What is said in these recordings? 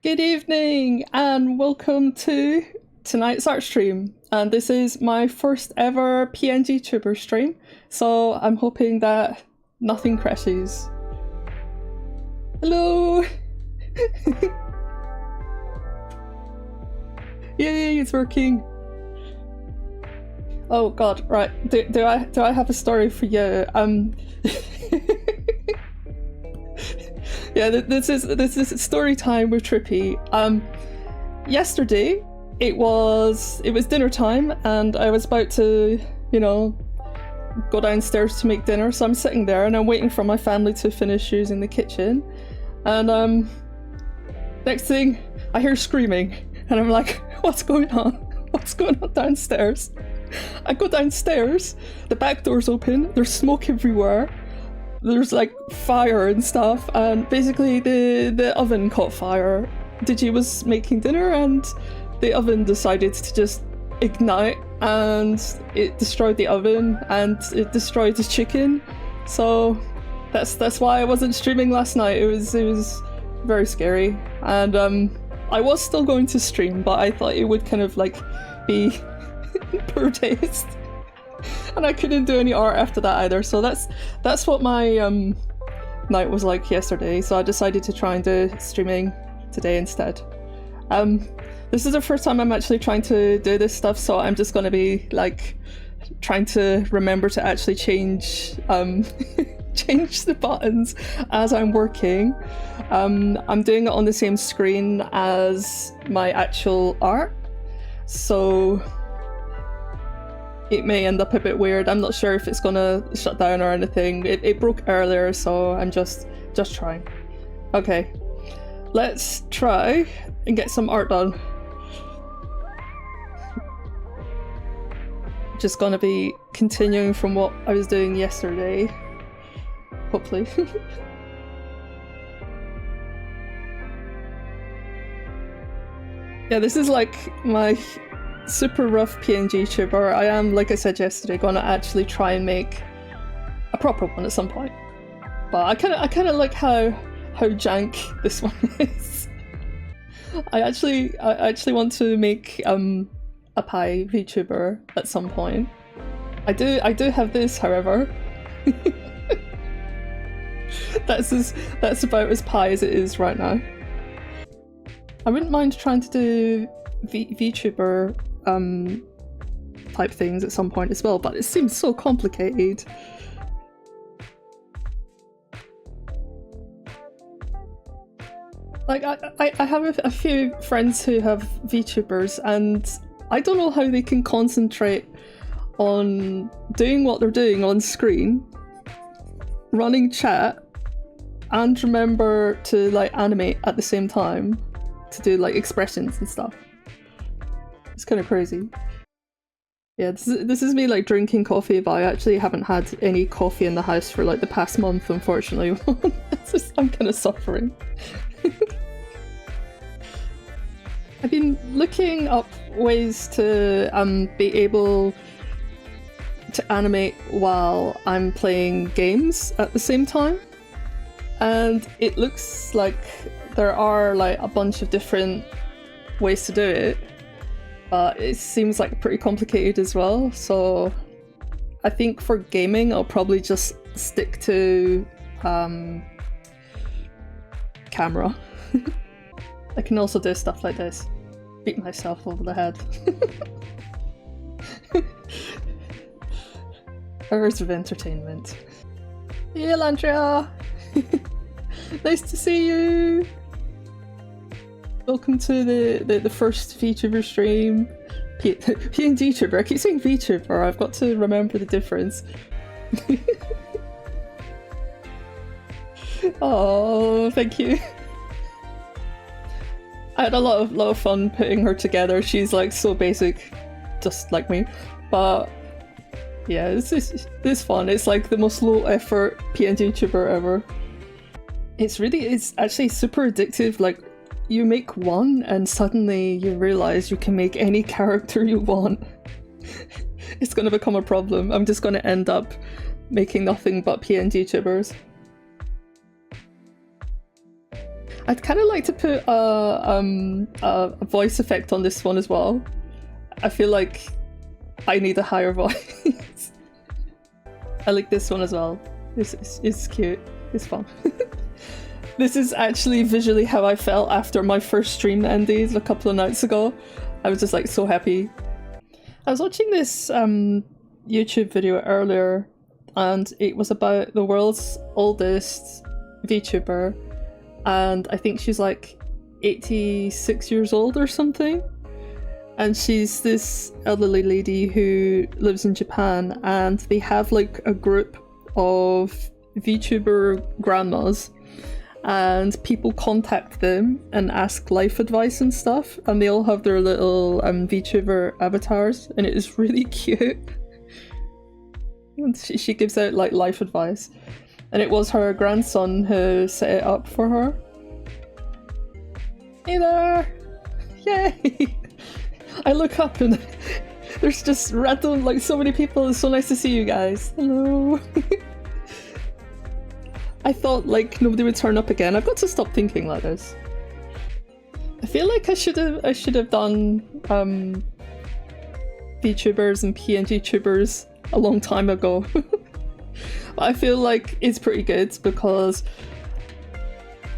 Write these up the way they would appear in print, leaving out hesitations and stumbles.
Good evening and welcome to tonight's art stream. And this is my first ever PNGTuber stream, so I'm hoping that nothing crashes. Hello! Yay, it's working! Oh god, right. Do I have a story for you? Yeah, this is story time with Trippy. Yesterday it was dinner time and I was about to, go downstairs to make dinner, so I'm sitting there and I'm waiting for my family to finish using the kitchen, and next thing I hear screaming and I'm like, what's going on? What's going on downstairs? I go downstairs, the back door's open, there's smoke everywhere. There's like fire and stuff, and basically the oven caught fire. Digi was making dinner and the oven decided to just ignite, and it destroyed the oven and it destroyed the chicken. So that's why I wasn't streaming last night. It was very scary, and I was still going to stream, but I thought it would kind of like be poor taste. And I couldn't do any art after that either, so that's what my night was like yesterday, so I decided to try and do streaming today instead. This is the first time I'm actually trying to do this stuff, so I'm just gonna be like trying to remember to actually change change the buttons as I'm working. I'm doing it on the same screen as my actual art, so it may end up a bit weird. I'm not sure if it's gonna shut down or anything. It broke earlier, so I'm just trying. Okay, let's try and get some art done. Just gonna be continuing from what I was doing yesterday, hopefully. Yeah, this is like my super rough PNG tuber. I am, like I said yesterday, gonna actually try and make a proper one at some point. But I kind of like how jank this one is. I actually want to make a pie VTuber at some point. I do have this, however. That's about as pie as it is right now. I wouldn't mind trying to do VTuber type things at some point as well, but it seems so complicated. Like, I have a few friends who have VTubers, and I don't know how they can concentrate on doing what they're doing on screen, running chat, and remember to like animate at the same time to do like expressions and stuff. It's kind of crazy. Yeah, this is me like drinking coffee, but I actually haven't had any coffee in the house for like the past month, unfortunately. I'm kind of suffering. I've been looking up ways to be able to animate while I'm playing games at the same time, and it looks like there are like a bunch of different ways to do it. But it seems like pretty complicated as well, so I think for gaming I'll probably just stick to camera. I can also do stuff like this. Beat myself over the head. Hours of entertainment. Hey Landria! Nice to see you! Welcome to the first VTuber stream. PNGTuber. I keep saying VTuber, I've got to remember the difference. Oh, thank you. I had a lot of fun putting her together. She's like so basic, just like me. But yeah, it's fun. It's like the most low effort PNGTuber ever. It's actually super addictive. Like, you make one and suddenly you realize you can make any character you want. It's gonna become a problem. I'm just gonna end up making nothing but PNG tubers. I'd kind of like to put a voice effect on this one as well. I feel like I need a higher voice. I like this one as well. It's cute. It's fun. This is actually visually how I felt after my first stream ended a couple of nights ago. I was just like so happy. I was watching this YouTube video earlier, and it was about the world's oldest VTuber, and I think she's like 86 years old or something. And she's this elderly lady who lives in Japan, and they have like a group of VTuber grandmas, and people contact them and ask life advice and stuff, and they all have their little VTuber avatars, and it is really cute. And she gives out like life advice, and it was her grandson who set it up for her. Hey there! Yay! I look up and there's just random, like, so many people. It's so nice to see you guys. Hello. I thought like nobody would turn up again. I've got to stop thinking like this. I feel like I should have done VTubers and PNGTubers a long time ago. But I feel like it's pretty good because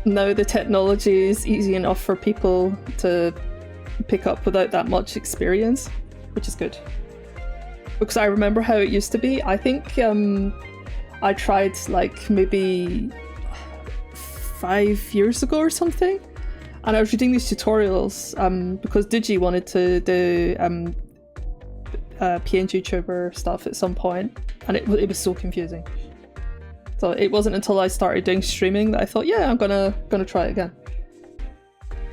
now the technology is easy enough for people to pick up without that much experience, which is good. Because I remember how it used to be. I think I tried like maybe 5 years ago or something, and I was reading these tutorials because Digi wanted to do PNGTuber stuff at some point, and it was so confusing. So it wasn't until I started doing streaming that I thought, yeah, I'm gonna try it again.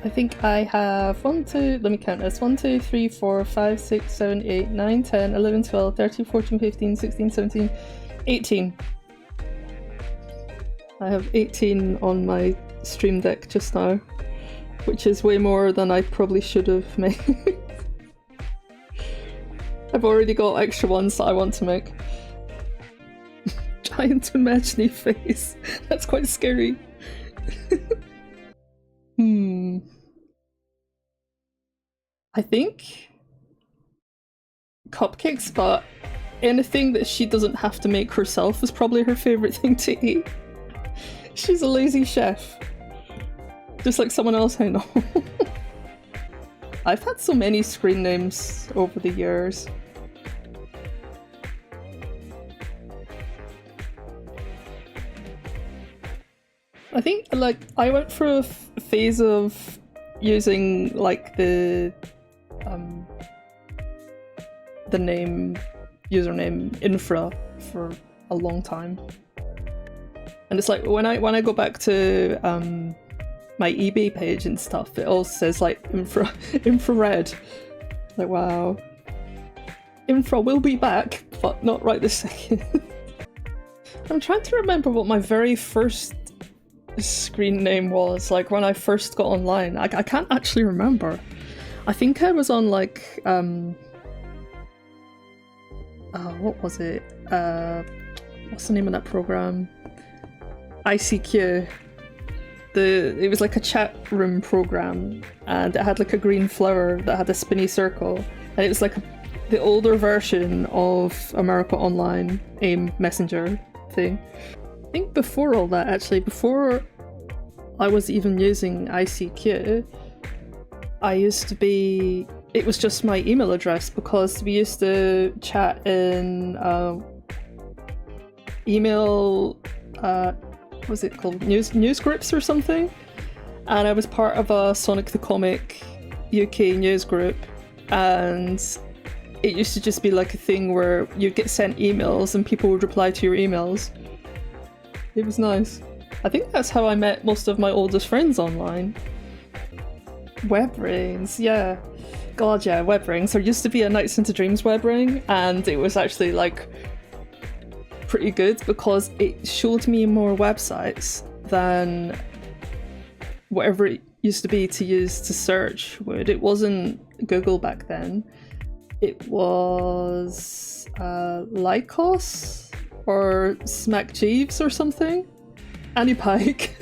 I think I have 1, 2, let me count this, 1, 2, 3, 4, 5, 6, 7, 8, 9, 10, 11, 12, 13, 14, 15, 16, 17, 18. I have 18 on my stream deck just now, which is way more than I probably should have made. I've already got extra ones that I want to make. Giant imaginary face. That's quite scary. I think cupcakes, but anything that she doesn't have to make herself is probably her favourite thing to eat. She's a lazy chef. Just like someone else I know. I've had so many screen names over the years. I think, like, I went through a phase of using, like, the username Infra for a long time. And it's like, when I go back to my eBay page and stuff, it all says, like, infrared. Like, wow. Infra will be back, but not right this second. I'm trying to remember what my very first screen name was, like when I first got online. I can't actually remember. I think I was on like what was it? What's the name of that program? ICQ. It was like a chat room program, and it had like a green flower that had a spinny circle, and it was like the older version of America Online AIM Messenger thing. I think before all that, actually, before I was even using ICQ, it was just my email address, because we used to chat in email, what was it called? News groups or something? And I was part of a Sonic the Comic UK news group, and it used to just be like a thing where you'd get sent emails and people would reply to your emails. It was nice. I think that's how I met most of my oldest friends online. Web rings, yeah. God, yeah, web rings. There used to be a Nights into Dreams web ring, and it was actually like pretty good because it showed me more websites than whatever it used to be to use to search would. It wasn't Google back then. It was Lycos or Smack Jeeves or something. Annie Pike.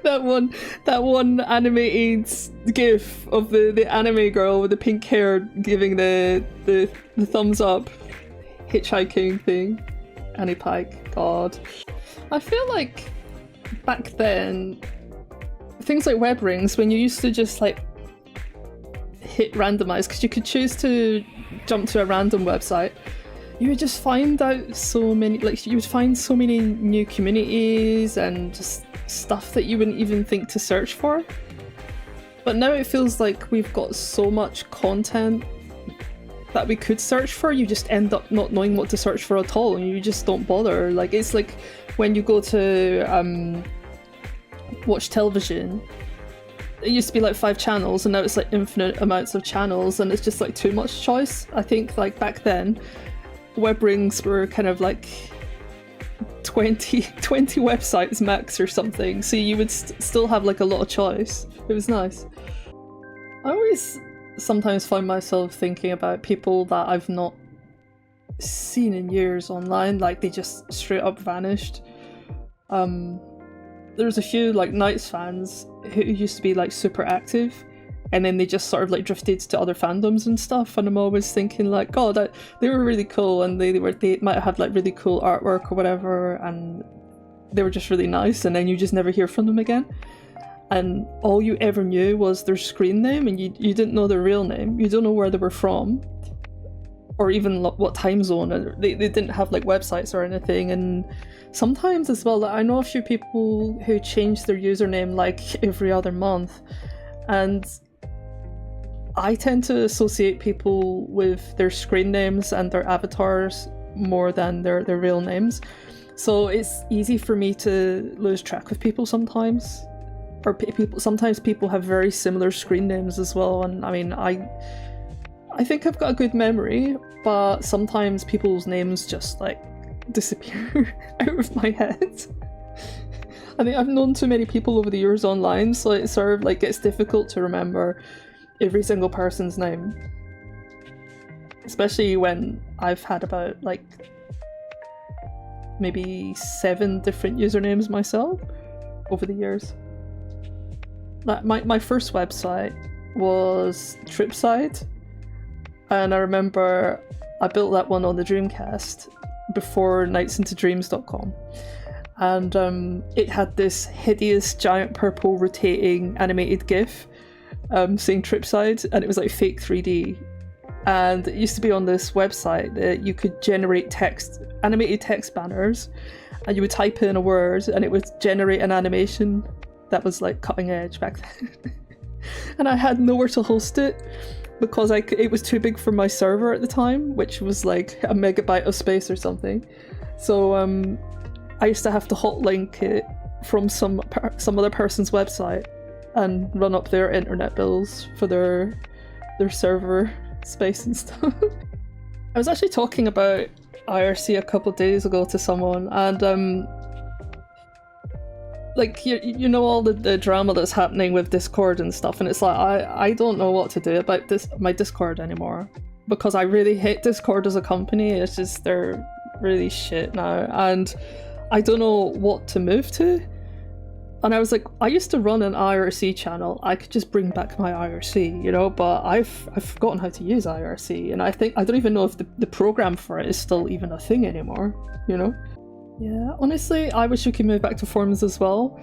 that one animated gif of the anime girl with the pink hair giving the thumbs up hitchhiking thing. Annie Pike, God. I feel like back then, things like web rings, when you used to just like hit randomize, because you could choose to jump to a random website, you would just find out so many, like you would find so many new communities and just stuff that you wouldn't even think to search for. But now it feels like we've got so much content that we could search for, you just end up not knowing what to search for at all, and you just don't bother. Like, it's like when you go to watch television, it used to be like 5 channels and now it's like infinite amounts of channels, and it's just like too much choice. I think like back then web rings were kind of like 20 websites max or something, so you would still have like a lot of choice. It was nice. I always sometimes find myself thinking about people that I've not seen in years online, like they just straight up vanished. There's a few like Knights fans who used to be like super active, and then they just sort of like drifted to other fandoms and stuff, and I'm always thinking like, God, they were really cool, and they might have like really cool artwork or whatever, and they were just really nice, and then you just never hear from them again. And all you ever knew was their screen name, and you didn't know their real name. You don't know where they were from, or even what time zone. They didn't have like websites or anything. And sometimes as well, I know a few people who change their username like every other month, and I tend to associate people with their screen names and their avatars more than their real names. So it's easy for me to lose track of people sometimes. Or sometimes people have very similar screen names as well, and I mean, I think I've got a good memory, but sometimes people's names just like disappear out of my head. I think I've known too many people over the years online, so it sort of like gets difficult to remember every single person's name. Especially when I've had about like maybe 7 different usernames myself over the years. My first website was Tripside, and I remember I built that one on the Dreamcast before nightsintodreams.com, and it had this hideous giant purple rotating animated GIF saying Tripside, and it was like fake 3D, and it used to be on this website that you could generate text, animated text banners, and you would type in a word and it would generate an animation that was like cutting edge back then. And I had nowhere to host it because it was too big for my server at the time, which was like a megabyte of space or something. So I used to have to hotlink it from some other person's website and run up their internet bills for their server space and stuff. I was actually talking about IRC a couple of days ago to someone, and like you know all the drama that's happening with Discord and stuff, and it's like I don't know what to do about my Discord anymore, because I really hate Discord as a company. It's just they're really shit now, and I don't know what to move to. And I was like, I used to run an IRC channel. I could just bring back my IRC, you know, but I've forgotten how to use IRC, and I don't even know if the program for it is still even a thing anymore, you know? Yeah, honestly, I wish we could move back to forums as well,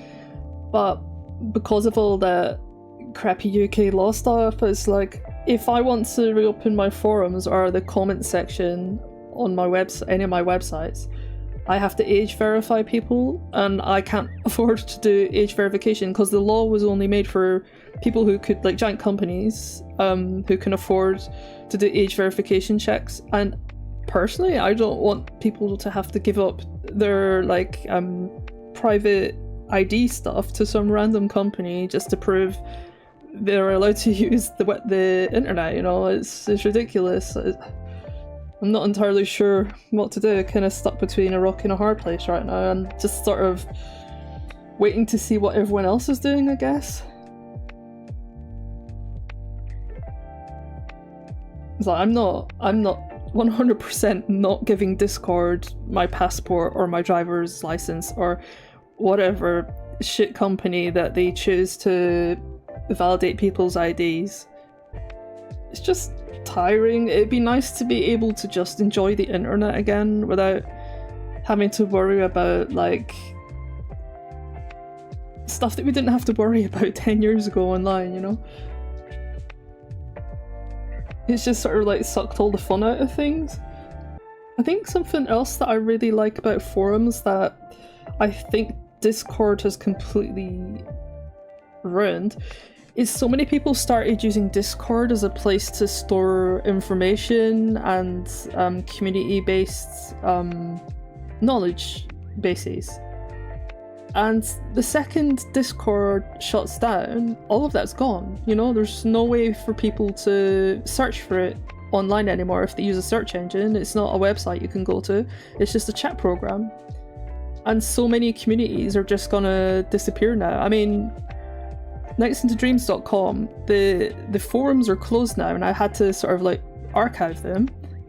but because of all the crappy UK law stuff, it's like, if I want to reopen my forums or the comment section on my any of my websites, I have to age verify people, and I can't afford to do age verification because the law was only made for people who could, like giant companies, who can afford to do age verification checks. And personally, I don't want people to have to give up their like private ID stuff to some random company just to prove they're allowed to use the internet. You know, it's ridiculous. I'm not entirely sure what to do. Kind of stuck between a rock and a hard place right now, and just sort of waiting to see what everyone else is doing, I guess. It's like I'm not 100% not giving Discord my passport or my driver's license or whatever shit company that they choose to validate people's IDs. It's just tiring. It'd be nice to be able to just enjoy the internet again without having to worry about like stuff that we didn't have to worry about 10 years ago online, you know? It's just sort of like sucked all the fun out of things. I think something else that I really like about forums that I think Discord has completely ruined is so many people started using Discord as a place to store information and community-based knowledge bases. And the second Discord shuts down, all of that's gone. You know, there's no way for people to search for it online anymore if they use a search engine. It's not a website you can go to, it's just a chat program. And so many communities are just gonna disappear now. I mean, nextintodreams.com, the forums are closed now and I had to sort of like archive them,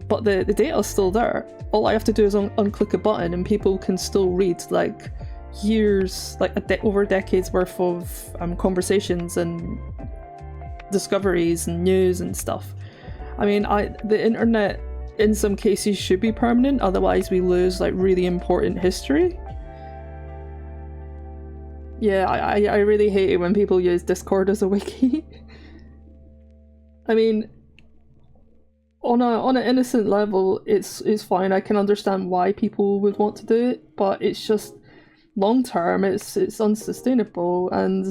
but the data's still there. All I have to do is unclick a button and people can still read like years, like over decades worth of conversations and discoveries and news and stuff. I mean, the internet in some cases should be permanent, otherwise we lose like really important history. Yeah, I really hate it when people use Discord as a wiki. I mean, on an innocent level, it's fine. I can understand why people would want to do it, but it's just long term, it's unsustainable, and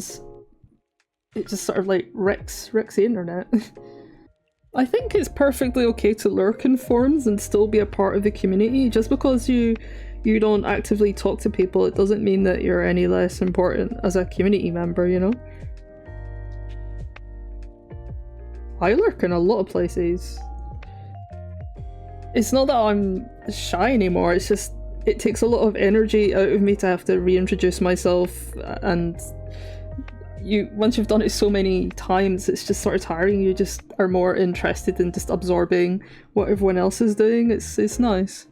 it just sort of like wrecks the internet. I think it's perfectly okay to lurk in forums and still be a part of the community. Just because you don't actively talk to people, it doesn't mean that you're any less important as a community member, you know? I lurk in a lot of places. It's not that I'm shy anymore, it's just it takes a lot of energy out of me to have to reintroduce myself, and once you've done it so many times, it's just sort of tiring. You just are more interested in just absorbing what everyone else is doing. It's nice.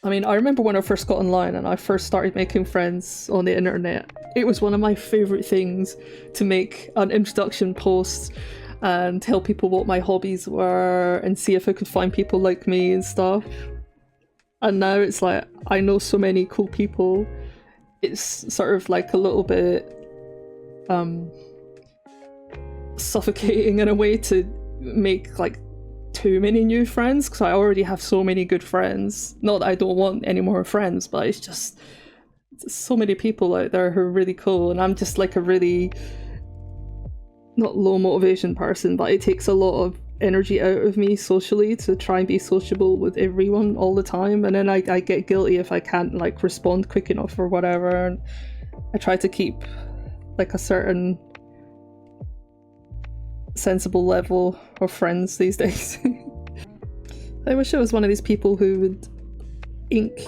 I mean, I remember when I first got online and I first started making friends on the internet, it was one of my favourite things to make an introduction post and tell people what my hobbies were and see if I could find people like me and stuff. And now it's like, I know so many cool people, it's sort of like a little bit suffocating in a way to make like too many new friends, because I already have so many good friends. Not that I don't want any more friends, but it's just so many people out there who are really cool, and I'm just like a really not low motivation person, but it takes a lot of energy out of me socially to try and be sociable with everyone all the time, and then I get guilty if I can't like respond quick enough or whatever, and I try to keep like a certain sensible level of friends these days. I wish I was one of these people who would ink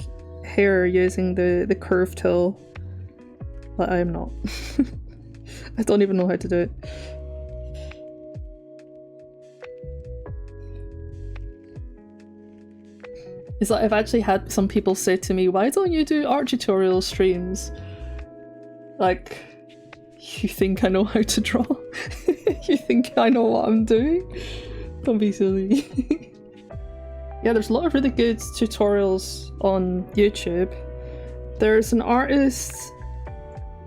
hair using the curve tool, but I am not. I don't even know how to do it. It's like I've actually had some people say to me, why don't you do art tutorial streams? Like, you think I know how to draw? You think I know what I'm doing? Don't be silly. Yeah, there's a lot of really good tutorials on YouTube. There's an artist,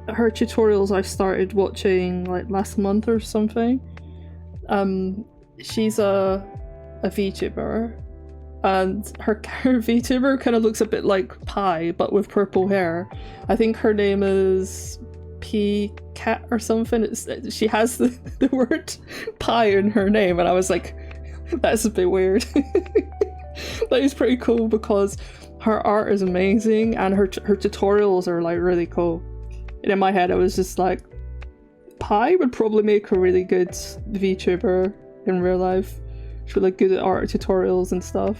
her tutorials I started watching like last month or something. She's a VTuber, and her VTuber kind of looks a bit like Pi, but with purple hair. I think her name is Cat or something. She has the word Pi in her name, and I was like, that's a bit weird. That is pretty cool because her art is amazing and her tutorials are like really cool. And in my head I was just like, Pi would probably make a really good VTuber in real life. She's really good at art tutorials and stuff.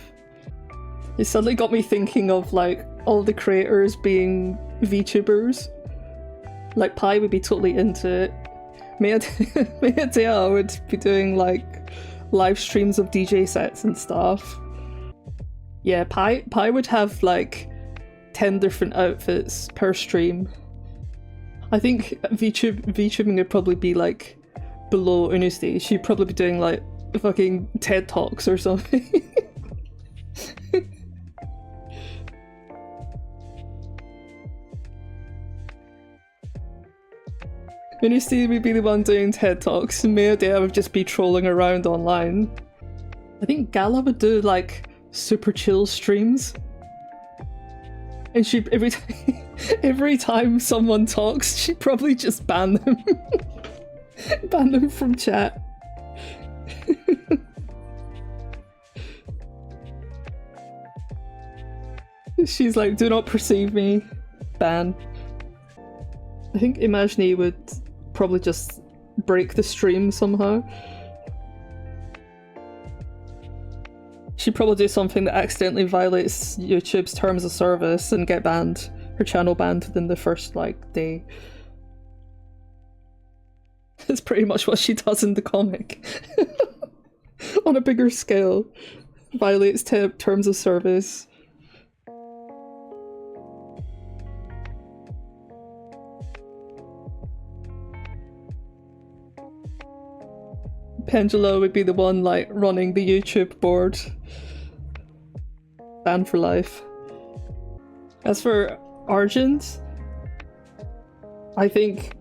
It suddenly got me thinking of like all the creators being VTubers. Like Pi would be totally into it. Mia would be doing like live streams of DJ sets and stuff. Yeah, Pi would have like 10 different outfits per stream. I think VTubing would probably be like below Unisty. She'd probably be doing like fucking TED Talks or something. Unisty would be the one doing TED Talks, and Mayodea would just be trolling around online. I think Gala would do like super chill streams. And she every time someone talks, she'd probably just ban them. Ban them from chat. She's like, do not perceive me. Ban. I think Imagine would probably just break the stream somehow. She'd probably do something that accidentally violates YouTube's terms of service and get banned. Her channel banned within the first, like, day. That's pretty much what she does in the comic. On a bigger scale. Violates terms of service. Pendula would be the one, like, running the YouTube board. Banned for life. As for Argent, I think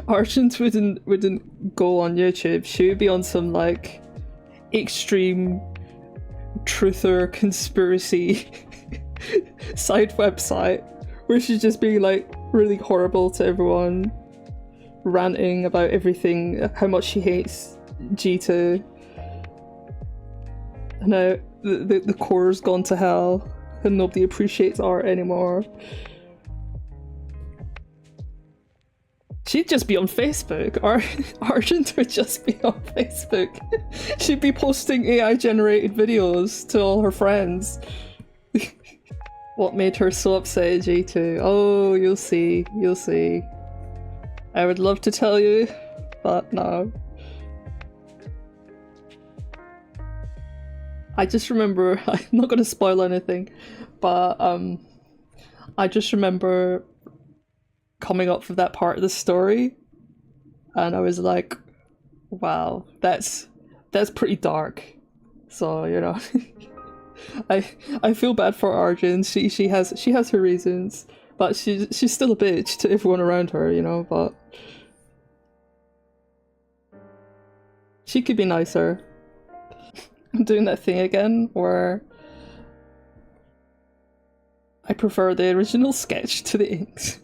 Argent wouldn't go on YouTube. She would be on some, like, extreme truther conspiracy side website where she'd just be, like, really horrible to everyone. Ranting about everything, how much she hates G2. And now the core's gone to hell and nobody appreciates art anymore. She'd just be on Facebook. Argent would just be on Facebook. She'd be posting AI generated videos to all her friends. What made her so upset at G2? Oh, you'll see, you'll see. I would love to tell you, but no. I just remember, I'm not going to spoil anything, but I just remember coming up with that part of the story, and I was like, wow, that's pretty dark. So, you know, I feel bad for Arjun. She has her reasons. But she's still a bitch to everyone around her, you know, but she could be nicer. I'm doing that thing again where I prefer the original sketch to the inks.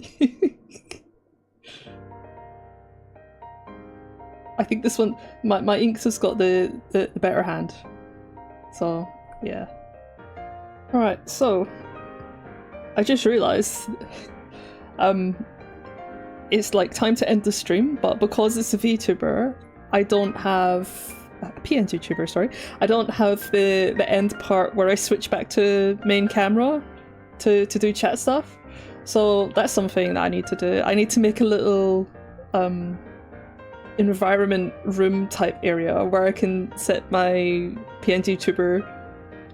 I think this one, my inks has got the better hand. So, yeah. Alright, so I just realised it's like time to end the stream, but because it's a VTuber, I don't have PNGTuber, sorry. I don't have the end part where I switch back to main camera to do chat stuff. So that's something that I need to do. I need to make a little environment room type area where I can set my PNGTuber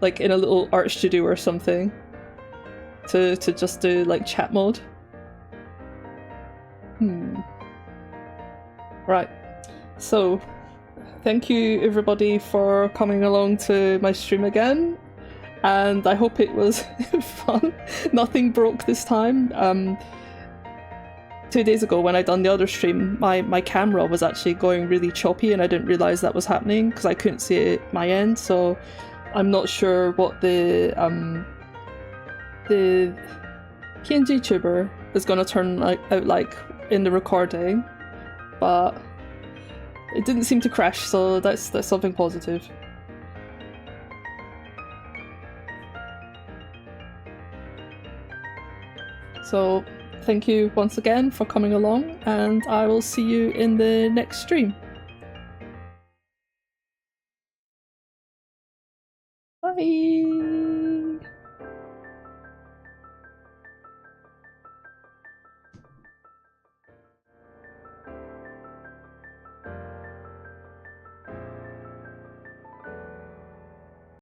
like in a little art studio or something. To just do like chat mode. Right, so thank you everybody for coming along to my stream again, and I hope it was fun. Nothing broke this time. 2 days ago when I done the other stream, my camera was actually going really choppy and I didn't realise that was happening because I couldn't see it at my end, so I'm not sure what the PNGTuber is gonna turn out like in the recording, but it didn't seem to crash, so that's something positive. So thank you once again for coming along, and I will see you in the next stream. Bye!